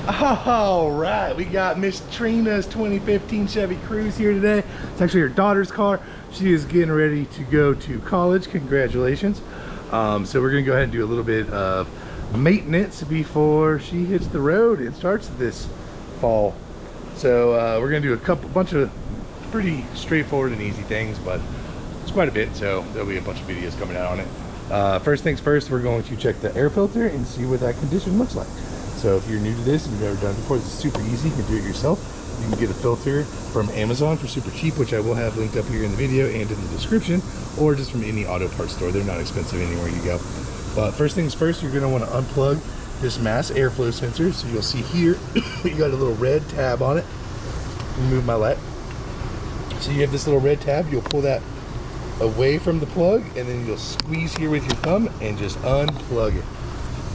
All right, we got Miss Trina's 2015 Chevy Cruze here today. It's actually her daughter's car. She is getting ready to go to college. Congratulations. So we're gonna go ahead and do a little bit of maintenance before she hits the road and starts this fall. So we're gonna do a bunch of pretty straightforward and easy things, but it's quite a bit, so there'll be a bunch of videos coming out on it. First things first, we're going to check the air filter and see what that condition looks like. So if you're new to this and you've never done it before, this is super easy. You can do it yourself. You can get a filter from Amazon for super cheap, which I will have linked up here in the video and in the description, or just from any auto parts store. They're not expensive anywhere you go. But first things first, you're gonna wanna unplug this mass airflow sensor. So you'll see here, you got a little red tab on it. Move my light. So you have this little red tab, you'll pull that away from the plug, and then you'll squeeze here with your thumb and just unplug it.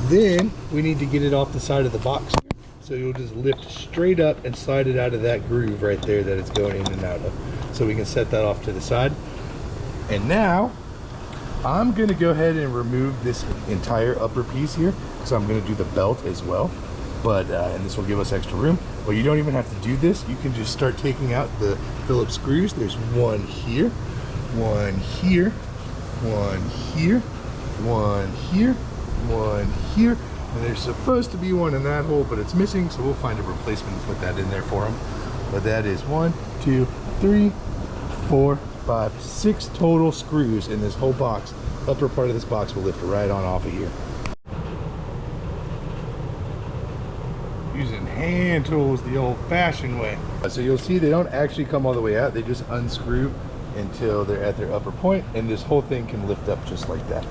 Then we need to get it off the side of the box. So you'll just lift straight up and slide it out of that groove right there that it's going in and out of. So we can set that off to the side. And now I'm gonna go ahead and remove this entire upper piece here. So I'm gonna do the belt as well. But, and this will give us extra room. But you don't even have to do this. You can just start taking out the Phillips screws. There's one here, one here, one here, one here, one here, and there's supposed to be one in that hole, but it's missing, so we'll find a replacement and put that in there for them. But that is 1, 2, 3, 4, 5, 6 total screws in this whole box. Upper part of this box will lift right on off of here. Using hand tools the old-fashioned way. So you'll see they don't actually come all the way out, they just unscrew until they're at their upper point, and this whole thing can lift up just like that.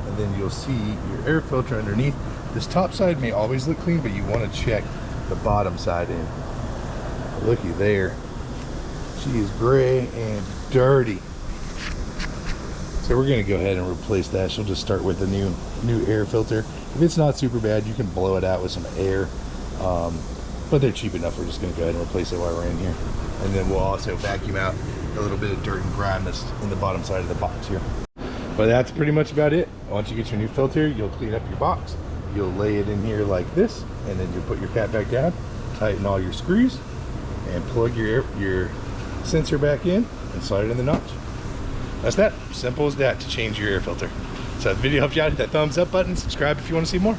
And then you'll see your air filter underneath. This top side may always look clean, but you want to check the bottom side in. Looky there. She is gray and dirty. So we're going to go ahead and replace that. She'll just start with a new air filter. If it's not super bad, you can blow it out with some air. But they're cheap enough. We're just going to go ahead and replace it while we're in here. And then we'll also vacuum out a little bit of dirt and grime that's in the bottom side of the box here. But that's pretty much about it. Once you get your new filter, you'll clean up your box. You'll lay it in here like this, and then you'll put your cap back down, tighten all your screws, and plug your sensor back in and slide it in the notch. That's that. Simple as that to change your air filter. So if the video helped you out, hit that thumbs up button, subscribe if you want to see more.